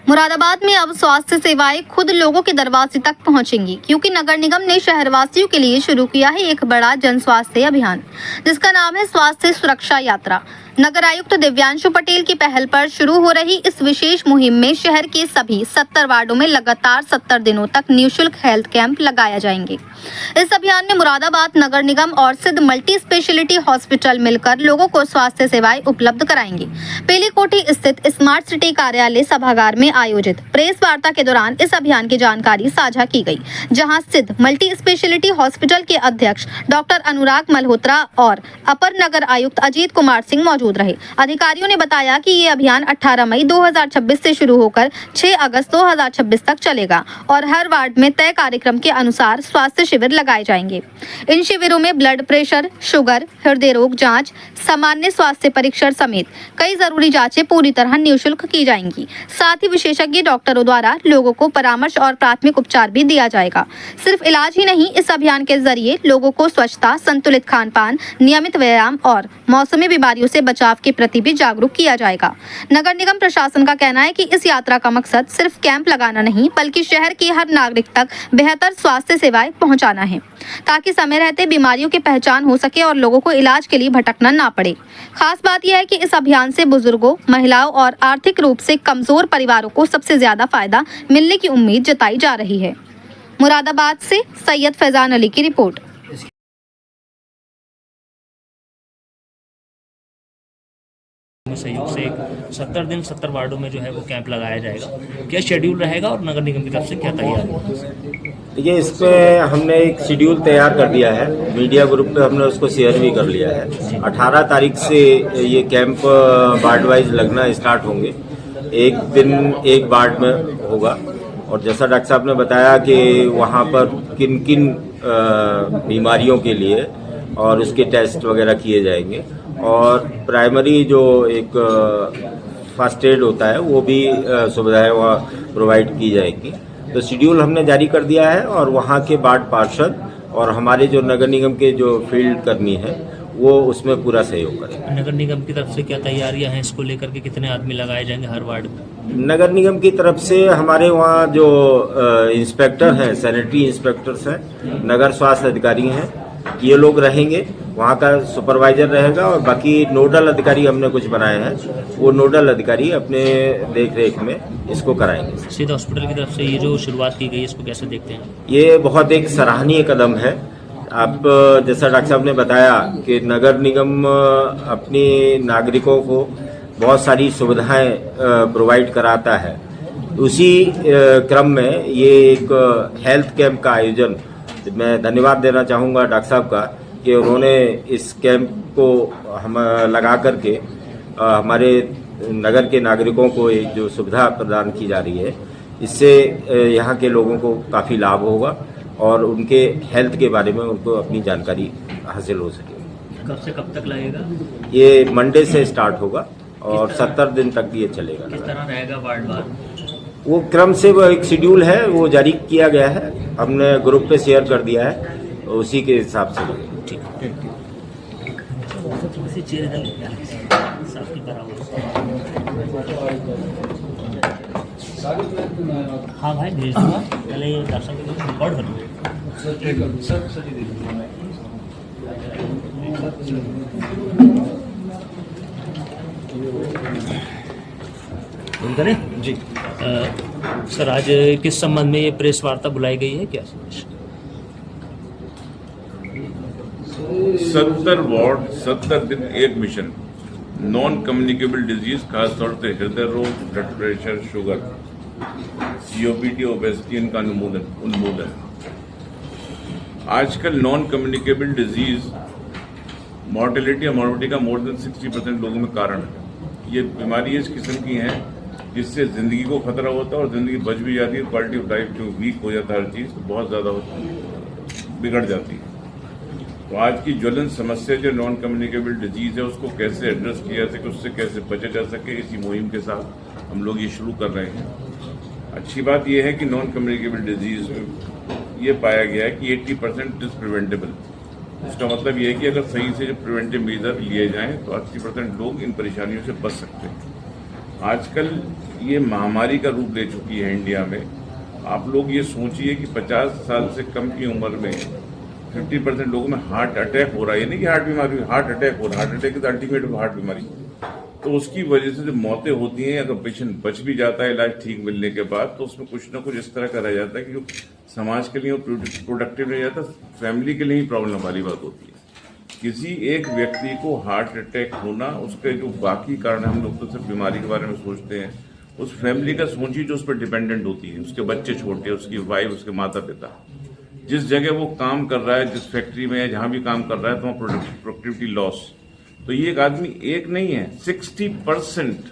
मुरादाबाद में अब स्वास्थ्य सेवाएं खुद लोगों के दरवाजे तक पहुंचेंगी, क्योंकि नगर निगम ने शहरवासियों के लिए शुरू किया है एक बड़ा जन स्वास्थ्य अभियान, जिसका नाम है स्वास्थ्य सुरक्षा यात्रा। नगर आयुक्त दिव्यांशु पटेल की पहल पर शुरू हो रही इस विशेष मुहिम में शहर के सभी 70 वार्डों में लगातार 70 दिनों तक निःशुल्क हेल्थ कैंप लगाए जाएंगे। इस अभियान में मुरादाबाद नगर निगम और सिद्ध मल्टी स्पेशलिटी हॉस्पिटल मिलकर लोगों को स्वास्थ्य सेवाएं उपलब्ध कराएंगे। पेलीकोठी स्थित स्मार्ट सिटी कार्यालय सभागार में आयोजित प्रेस वार्ता के दौरान इस अभियान की जानकारी साझा की गई, जहां सिद्ध मल्टी स्पेशलिटी हॉस्पिटल के अध्यक्ष डॉक्टर अनुराग मल्होत्रा और अपर नगर आयुक्त अजीत कुमार सिंह मौजूद रहे। अधिकारियों ने बताया कि ये अभियान 18 मई 2026 से शुरू होकर 6 अगस्त 2026 तक चलेगा और हर वार्ड में तय कार्यक्रम के अनुसार स्वास्थ्य शिविर लगाए जाएंगे। इन शिविरों में ब्लड प्रेशर, शुगर, हृदय रोग जांच, सामान्य स्वास्थ्य परीक्षण समेत कई जरूरी जांचें पूरी तरह निःशुल्क की जाएंगी। साथ ही विशेषज्ञ डॉक्टरों द्वारा लोगों को परामर्श और प्राथमिक उपचार भी दिया जाएगा। सिर्फ इलाज ही नहीं, इस अभियान के जरिए लोगों को स्वच्छता, संतुलित खान पान, नियमित व्यायाम और मौसमी बीमारियों से बचाव के प्रति भी जागरूक किया जाएगा। नगर निगम प्रशासन का कहना है कि इस यात्रा का मकसद सिर्फ कैंप लगाना नहीं, बल्कि शहर के हर नागरिक तक बेहतर स्वास्थ्य सेवाएं पहुंचाना है, ताकि समय रहते बीमारियों की पहचान हो सके और लोगों को इलाज के लिए भटकना ना पड़े। खास बात यह है कि इस अभियान से बुजुर्गों, महिलाओं और आर्थिक रूप से कमजोर परिवारों को सबसे ज्यादा फायदा मिलने की उम्मीद जताई जा रही है। मुरादाबाद से सैयद फैजान अली की रिपोर्ट। सहयोग से 70 दिन 70 वार्डों में जो है वो कैंप लगाया जाएगा। क्या शेड्यूल रहेगा और नगर निगम की तरफ से क्या तैयारी है? देखिए, इस पे हमने एक शेड्यूल तैयार कर दिया है, मीडिया ग्रुप पे हमने उसको शेयर भी कर लिया है। 18 तारीख से ये कैंप वार्ड वाइज लगना स्टार्ट होंगे। एक दिन एक वार्ड में होगा और जैसा डॉक्टर साहब ने बताया कि वहाँ पर किन किन बीमारियों के लिए और उसके टेस्ट वगैरह किए जाएंगे और प्राइमरी जो एक फर्स्ट एड होता है वो भी सुविधाएं वहाँ प्रोवाइड की जाएगी। तो शेड्यूल हमने जारी कर दिया है और वहाँ के वार्ड पार्षद और हमारे जो नगर निगम के जो फील्ड कर्मी हैं वो उसमें पूरा सहयोग करेंगे। नगर निगम की तरफ से क्या तैयारियां हैं इसको लेकर के? कितने आदमी लगाए जाएंगे हर वार्ड में? नगर निगम की तरफ से हमारे वहाँ जो इंस्पेक्टर हैं, सैनिटरी इंस्पेक्टर्स हैं, नगर स्वास्थ्य अधिकारी हैं, ये लोग रहेंगे। वहाँ का सुपरवाइजर रहेगा और बाकी नोडल अधिकारी हमने कुछ बनाए हैं, वो नोडल अधिकारी अपने देख रेख में इसको कराएंगे। सिद्ध हॉस्पिटल की तरफ से ये जो शुरुआत की गई है इसको कैसे देखते हैं? ये बहुत एक सराहनीय कदम है। आप जैसा डॉक्टर साहब ने बताया कि नगर निगम अपने नागरिकों को बहुत सारी सुविधाएं प्रोवाइड कराता है। उसी क्रम में ये एक हेल्थ कैंप का आयोजन, मैं धन्यवाद देना चाहूँगा डॉक्टर साहब का कि उन्होंने इस कैंप को हम लगा करके हमारे नगर के नागरिकों को एक जो सुविधा प्रदान की जा रही है, इससे यहाँ के लोगों को काफ़ी लाभ होगा और उनके हेल्थ के बारे में उनको अपनी जानकारी हासिल हो सके। कब से कब तक लगेगा? ये मंडे से स्टार्ट होगा और 70 दिन तक ये चलेगा। किस तरह रहेगा वार्ड वार? वो क्रम से वो एक शेड्यूल है, वो जारी किया गया है, हमने ग्रुप पे शेयर कर दिया है, उसी के हिसाब से लगेगा। ठीक है। हाँ भाई, भेज दूँगा। पहले ये दर्शक रिकॉर्ड कर करें जी। सर, आज किस संबंध में ये प्रेस वार्ता बुलाई गई है, क्या? 70 वार्ड 70 दिन एक मिशन, नॉन कम्युनिकेबल डिजीज, खासतौर से हृदय रोग, blood pressure, sugar, COPD, obesity, इनका उन्मूलन। आजकल नॉन कम्युनिकेबल डिजीज मॉर्टेलिटी और मॉर्बिडिटी का मोर देन 60% लोगों में कारण है। ये बीमारी इस किस्म की है जिससे जिंदगी को खतरा होता है और जिंदगी बच भी जाती है। क्वालिटी ऑफ लाइफ जो वीक हो जाता है, हर चीज बहुत ज्यादा बिगड़ जाती है। तो आज की ज्वलन समस्या जो नॉन कम्युनिकेबल डिजीज है उसको कैसे एड्रेस किया जा सके, उससे कैसे बचा जा सके, इसी मुहिम के साथ हम लोग ये शुरू कर रहे हैं। अच्छी बात यह है कि नॉन कम्युनिकेबल डिजीज में ये पाया गया है कि 80% इज प्रिवेंटेबल। इसका मतलब यह है कि अगर सही से जो प्रिवेंटिव मेजर लिए जाएं तो 80% लोग इन परेशानियों से बच सकते हैं। आजकल ये महामारी का रूप ले चुकी है इंडिया में। आप लोग ये सोचिए कि 50 साल से कम की उम्र में 50% लोगों में हार्ट अटैक हो रहा है। ये नहीं कि हार्ट बीमारी, हार्ट अटैक हो रहा है। Heart attack is ultimate heart बीमारी। तो उसकी वजह से जो मौतें होती हैं, अगर पेशेंट बच भी जाता है इलाज ठीक मिलने के बाद, तो उसमें कुछ ना कुछ इस तरह का रह जाता है कि जो समाज के लिए प्रोडक्टिव नहीं जाता, फैमिली के लिए ही प्रॉब्लम वाली बात होती है। किसी एक व्यक्ति को हार्ट अटैक होना, उसके जो बाकी कारण, हम लोग तो सिर्फ बीमारी के बारे में सोचते हैं, उस फैमिली का सोचिए जो उस पर डिपेंडेंट होती है, उसके बच्चे छोटे, उसकी वाइफ, उसके माता पिता। जिस जगह वो काम कर रहा है, जिस फैक्ट्री में या जहां भी काम कर रहा है, तो वहाँ प्रोडक्टिविटी लॉस। तो ये एक आदमी एक नहीं है, 60%।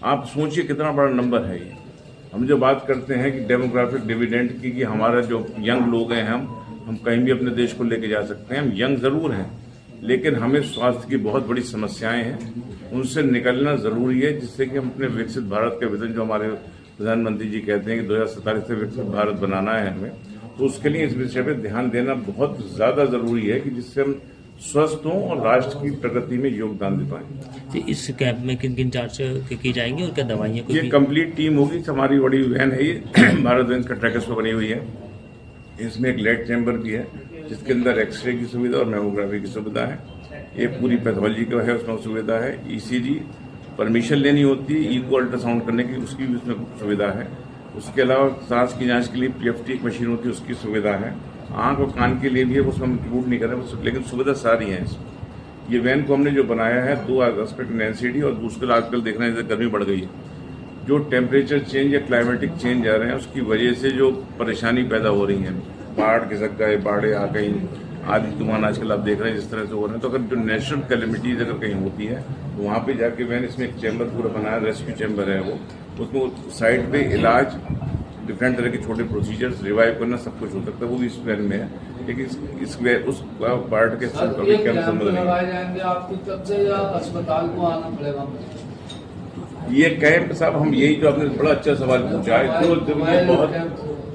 आप सोचिए कितना बड़ा नंबर है ये। हम जो बात करते हैं कि डेमोग्राफिक डिविडेंड की, कि हमारा जो यंग लोग हैं, हम कहीं भी अपने देश को लेके जा सकते हैं। हम यंग जरूर हैं, लेकिन हमें स्वास्थ्य की बहुत बड़ी समस्याएं हैं, उनसे निकलना जरूरी है, जिससे कि हम अपने विकसित भारत का विजन, जो हमारे प्रधानमंत्री जी कहते हैं कि 2047 से विकसित भारत बनाना है हमें, तो उसके लिए इस विषय पर ध्यान देना बहुत ज्यादा जरूरी है कि जिससे हम स्वस्थ हों और राष्ट्र की प्रगति में योगदान दे पाएं। तो इस कैंप में किन किन जांच की जाएंगी और क्या दवाइयाँ? ये कंप्लीट टीम होगी। हमारी बड़ी वैन है ये, भारत वैन का ट्रैकर्स पर बनी हुई है। इसमें एक लेड चैम्बर भी है, जिसके अंदर एक्सरे की सुविधा और मेमोग्राफी की सुविधा है। ये पूरी पैथोलॉजी का है, उसमें सुविधा है। ईसीजी परमिशन लेनी होती है, इको अल्ट्रासाउंड करने की, उसकी भी उसमें सुविधा है। उसके अलावा सांस की जांच के लिए पीएफटी एक मशीन होती है, उसकी सुविधा है। आंख और कान के लिए भी है, उसमें हम इंक्लूड नहीं कर रहे, लेकिन सुविधा सारी है इसमें। ये वैन को हमने जो बनाया है, 2 एस्पेक्ट में, एनसीडी और दूसरा आजकल देख रहे हैं जैसे गर्मी बढ़ गई है, जो टेम्परेचर चेंज या क्लाइमेटिक चेंज आ रहे हैं, उसकी वजह से जो परेशानी पैदा हो रही है, बाढ़ खिसक गए, बाढ़ें आ गई, आदि तूफान आजकल आप देख रहे हैं जिस तरह से हो रहे हैं। तो अगर जो नेचुरल कैलेमिटीज अगर कहीं होती है, तो वहाँ पे जाके वैन, इसमें एक चैम्बर पूरा बनाया, रेस्क्यू चैम्बर है वो, उसमें साइड पे इलाज, डिफरेंट तरह के छोटे प्रोसीजर्स, रिवाइव करना, सब कुछ हो सकता है, वो भी इस वैन में है। लेकिन उस पार्ट के अस्पताल को आना पड़ेगा। ये कैंप साहब, हम यही जो आपने बड़ा अच्छा सवाल पूछा है, तो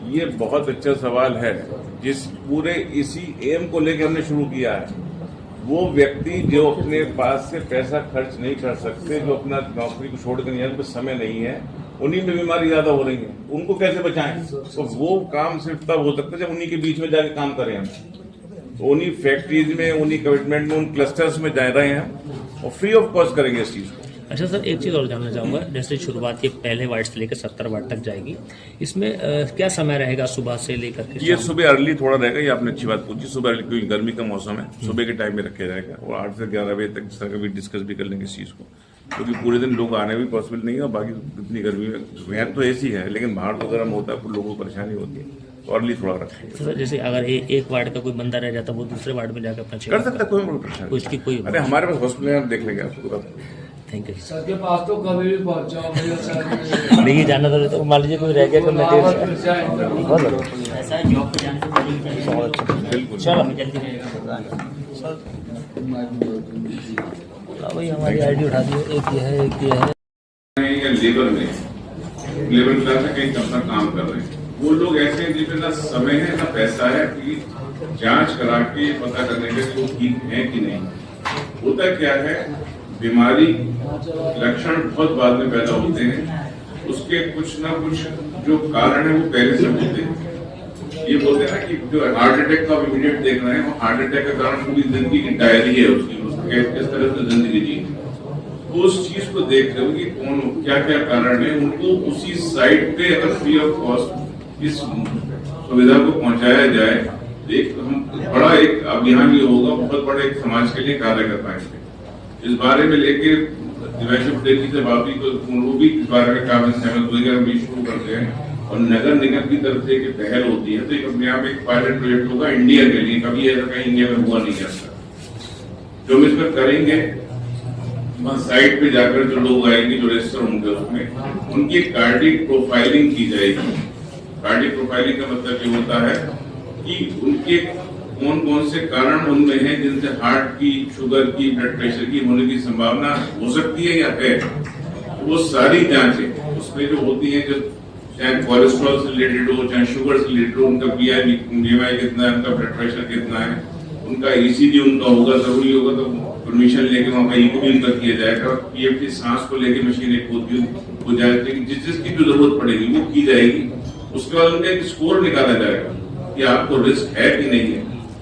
ये बहुत अच्छा सवाल है, जिस पूरे इसी एम को लेकर हमने शुरू किया है। वो व्यक्ति जो अपने पास से पैसा खर्च नहीं कर सकते, जो अपना नौकरी को छोड़कर नहीं, उनको समय नहीं है, उन्हीं में बीमारी ज्यादा हो रही है, उनको कैसे बचाएं? तो वो काम सिर्फ तब हो सकता है जब उन्हीं के बीच में जाके काम करें हम। तो उन्हीं फैक्ट्रीज में, उन्हीं कमिटमेंट में, उन क्लस्टर्स में जा रहे हैं और फ्री ऑफ कॉस्ट करेंगे इस चीज को। अच्छा सर, एक चीज़ और जानना चाहूँगा, जैसे शुरुआत ये पहले वार्ड से लेकर 70 वार्ड तक जाएगी, इसमें क्या समय रहेगा सुबह से लेकर के? ये सुबह अर्ली थोड़ा रहेगा, ये आपने अच्छी बात पूछी, सुबह अर्ली, क्योंकि गर्मी का मौसम है, सुबह के टाइम में रखा जाएगा और 8 से 11 बजे तक इस तरह का भी डिस्कस भी कर लेंगे इस चीज़ को, क्योंकि पूरे दिन लोग आने भी पॉसिबल नहीं है और बाकी इतनी गर्मी में, वैन तो ऐसी है लेकिन बाहर तो गर्म होता है, लोगों को परेशानी होती है, तो अर्ली थोड़ा रखेंगे। तो सर जैसे अगर एक वार्ड का कोई बंदा रह जाता, वो दूसरे वार्ड में जाकर अपना कर सकता है, कोई परेशानी, उसकी कोई, अरे हमारे पास हॉस्पिटल है, हम देख लेंगे आपको। थैंक यू सर के पास तो कभी भी पहुंचाओ। नहीं जाना था, तो मान लीजिए कोई रह गया, तो मैं बिल्कुल चलो भाई, हमारी आईडी उठा दी, एक ये है, एक ये है। या लेबर क्लास में कहीं अपना काम कर रहे हैं, वो लोग ऐसे हैं जिनमें ना समय है ना पैसा है कि जांच करा के पता करने के वो ठीक है कि नहीं। होता क्या है, बीमारी लक्षण बहुत बाद में पैदा होते हैं, उसके कुछ ना कुछ जो कारण है वो पहले से होते हैं। ये बोलते हैं ना कि जो हार्ट अटैक का इमीडिएट देख रहे हैं, वो हार्ट अटैक का कारण पूरी जिंदगी की डायरी है उसकी, किस तरह से जिंदगी जी, तो उस चीज को देख रहे हो कि कौन क्या क्या कारण है, उनको उसी साइट पे अगर फ्री ऑफ कॉस्ट इस सुविधा को पहुंचाया जाए, एक बड़ा एक अभियान ये होगा, बहुत बड़े एक समाज के लिए कार्य कर पाएंगे। इस बारे में लेके दिव्यांशु पटेल जी से बापी को, वो भी इस बारे में काम सहमत हुए, हम भी शुरू करते हैं और नगर निगम की तरफ से एक पहल होती है, तो एक अपने आप एक पायलट प्रोजेक्ट होगा इंडिया के लिए, कभी ऐसा कहीं इंडिया में हुआ नहीं करता। जो हम इसमें करेंगे, वहाँ साइट पे जाकर जो लोग आएंगे, जो रजिस्टर होंगे, उसमें उनकी कार्डिक प्रोफाइलिंग की जाएगी। कार्डिक प्रोफाइलिंग का मतलब ये होता है कि उनके कौन कौन से कारण उनमें हैं जिनसे हार्ट की, शुगर की, ब्लड प्रेशर की होने की संभावना हो सकती है या है, वो सारी जांचें उसमें जो होती है, जो चाहे कोलेस्ट्रॉल से रिलेटेड हो, चाहे शुगर से रिलेटेड हो, उनका BMI कितना है, उनका ब्लड प्रेशर कितना है, उनका ECG उनका होगा, जरूरी होगा तो परमिशन लेके वहाँ पर इको भी उनका किया जाएगा और पीएफटी सांस को लेके मशीन एक हो जाएगी, लेकिन जिसकी भी जरूरत पड़ेगी वो की जाएगी। उसके बाद उनका एक स्कोर निकाला जाएगा कि आपको रिस्क है कि नहीं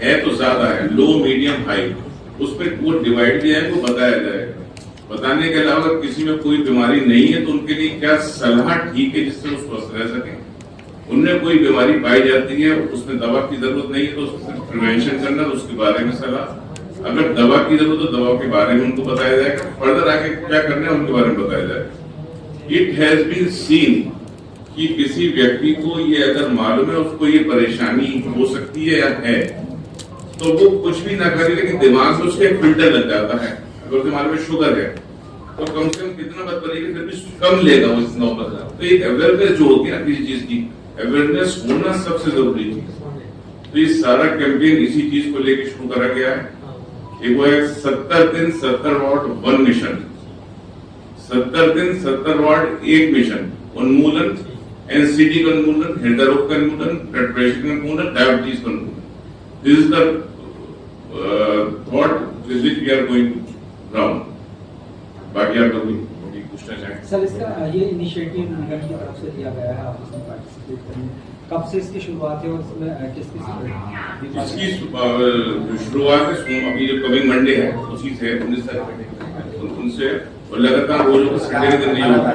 है तो ज्यादा है, लो, मीडियम, हाई, उस पर वो डिवाइड किया है, वो बताया जाएगा। बताने के अलावा किसी में कोई बीमारी नहीं है तो उनके लिए क्या सलाह ठीक है जिससे वो स्वस्थ रह सके। उनमें कोई बीमारी पाई जाती है, उसमें दवा की जरूरत नहीं है तो उसको प्रिवेंशन करना, तो उसके बारे में सलाह। अगर दवा की जरूरत तो दवा के बारे में उनको बताया जाएगा, फर्दर आगे क्या करना है उनके बारे में बताया जाएगा। इट हैज बीन सीन कि किसी व्यक्ति को ये अगर मालूम है उसको ये परेशानी हो सकती है या है, तो वो कुछ भी ना करे, लेकिन दिमाग में उसके फिल्टर लग जाता है। अगर दिमाग में शुगर है तो कम से कम कितना मत करेगी, फिर भी कम लेगा वो इस नॉर्मल का। तो एक अवेयरनेस जो होती है ना किसी चीज की, अवेयरनेस होना सबसे जरूरी है। तो ये सारा कैंपेन इसी चीज को लेकर शुरू करा गया है। एक वो है 70 दिन 70 वार्ड 1 मिशन, 70 दिन 70 वार्ड 1 मिशन, उन्मूलन, एनसीडी का उन्मूलन, हृदय रोग का उन्मूलन, ब्लड प्रेशर का उन्मूलन, डायबिटीज का उन्मूलन। This is the thought with which we are going round. बाकी आप लोग पूछना चाहें सर, इसका ये इनिशिएटिव निगम की तरफ से लिया गया है, आप इसमें पार्टिसिपेट करेंगे, कब से इसकी शुरुआत है और इसमें किसकी इसकी शुरुआत है अभी जो कमिंग मंडे है उसी से 19 तारीख उनसे, और लगातार रोज संडे के दिन नहीं होगा,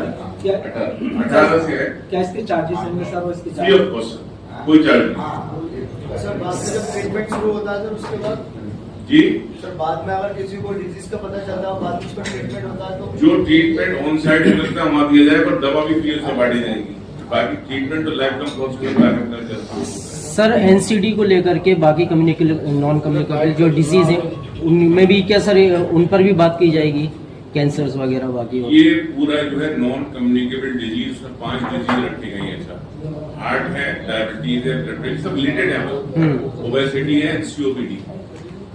18 से है। क्या इसके चार्जेस होंगे सर? और इसके फ्री ऑफ कॉस्ट, कोई चार्ज नहीं। सर बाद में जब ट्रीटमेंट शुरू होता है तो उसके बाद जी सर बाद में अगर किसी को डिजीज का पता चलता है बाद में उसका ट्रीटमेंट होता है तो जो ट्रीटमेंट ऑन साइड मिलता है वहाँ दिया जाएगा, पर दवा भी फ्री से बांटी जाएगी। बाकी ट्रीटमेंट तो लाइफ टाइम कॉस्ट के बारे में चलता है। सर एनसीडी को लेकर के बाकी नॉन कम्युनिकेबल जो डिजीज है उनमें भी क्या सर उन पर भी बात की जाएगी, कैंसर्स वगैरह बाकी? ये पूरा जो है नॉन कम्युनिकेबल डिजीज, उसमें 5 डिजीज रखी गई है। अच्छा, हार्ट है, डायबिटीज है, ब्लड प्रेशर, सब रिलेटेड है। ओबेसिटी है, सीओपीडी।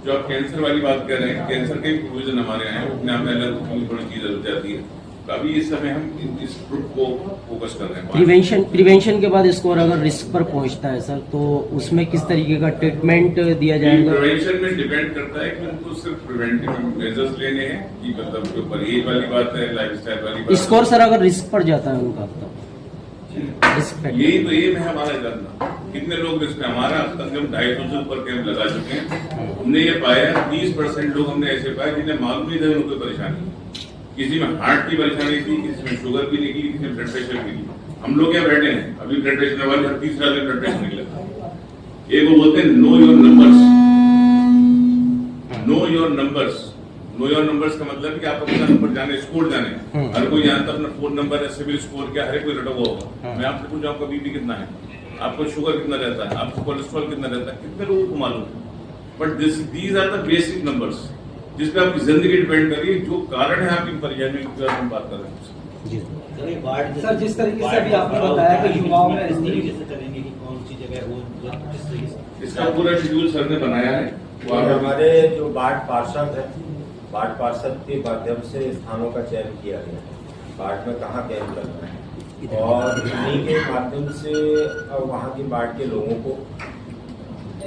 जो आप कैंसर वाली बात कर रहे हैं, कैंसर के प्रोविजन हमारे यहाँ है, अपने आप में अलग थोड़ी चीज जरूरत जाती है। तो अभी इस समय हम इस ग्रुप को फोकस कर रहे हैं। प्रिवेंशन के बाद स्कोर अगर रिस्क पर पहुंचता है सर, तो उसमें किस तरीके का ट्रीटमेंट दिया जाएगा? प्रिवेंशन में डिपेंड करता है कि उनको सिर्फ प्रिवेंटिव मेजर्स लेने हैं कि मतलब जो परहेज वाली बात है, लाइफस्टाइल वाली बात। स्कोर सर अगर रिस्क पर जाता है उनका तो यही तो एम है हमारा जानना, कितने लोग रिस्क में। हमारा अब तक हम 250 से ऊपर कैंप लगा चुके हैं। हमने ये पाया 30% लोग हमने ऐसे पाए जिन्हें मालूम नहीं था उनको कोई परेशानी, किसी में हार्ट की परेशानी थी, किसी में शुगर की निकली, किसी में ब्लड प्रेशर की। हम लोग क्या बैठे हैं अभी ब्लड प्रेशर वाले, हर तीसरा दिन ब्लड प्रेशर निकला। एक वो बोलते हैं know your numbers, know your numbers. Know your numbers का मतलब कि आप अपना नंबर जाने, स्कोर जाने। हर कोई जानता अपना फोन नंबर है, सिविल स्कोर क्या, हर कोई रटा हुआ होगा। मैं आपसे पूछा आपका बीपी कितना है, आपको शुगर कितना रहता है, आपको कोलेस्ट्रॉल कितना रहता है, कितने लोगों को मालूम है। But these are the basic numbers जिसपे आपकी जिंदगी डिपेंड कर रही है। जो कारण है आपकी परेशानी की हम बात कर रहे हैं। सर जिस तरीके से अभी आपने बताया कि युवाओं में इसका पूरा शेड्यूल सर ने बनाया है। और हमारे जो वार्ड पार्षद है, वार्ड पार्षद के माध्यम से स्थानों का चयन किया गया है, वार्ड में कहाँ कैंप लगना है, और इन्हीं के माध्यम से वहाँ के वार्ड के लोगों को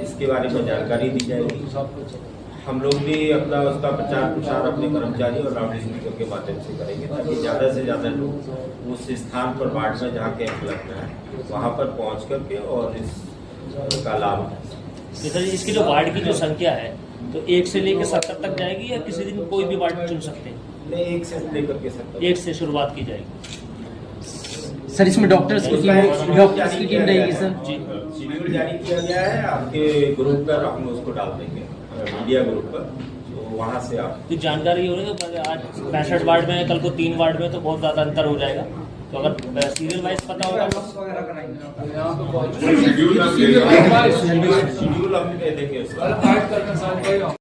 इसके बारे में जानकारी दी जाएगी। हम लोग भी अपना उसका प्रचार प्रसार अपने कर्मचारी और लाउड स्पीकर के माध्यम से करेंगे ताकि ज़्यादा से ज़्यादा लोग उस स्थान पर वार्ड में जहाँ कैंप लगना है वहाँ पर पहुँच करके और इसका लाभ है। सर इसकी जो वार्ड की जो संख्या है तो 1 से लेकर 70 तक जाएगी या किसी दिन कोई भी वार्ड चुन सकते हैं? नहीं, 1 से लेकर के 70। 1 से शुरुआत की जाएगी। सर इसमें डॉक्टर्स की टीम रहेगी सर? जी, शेड्यूल जारी किया गया है, आपके ग्रुप पर हम उसको डाल देंगे, मीडिया ग्रुप पर, तो वहाँ से आप कुछ जानकारी हो रही है। आज 65 वार्ड में, कल को 3 वार्ड में, तो बहुत ज़्यादा अंतर हो जाएगा। तो अगर सीरियल वाइज पता होगा वगैरह कराएंगे यहाँ पे बहुत शेड्यूल सीरियल वाइज शेड्यूल हम दे देंगे उसका। फाइट करना साथ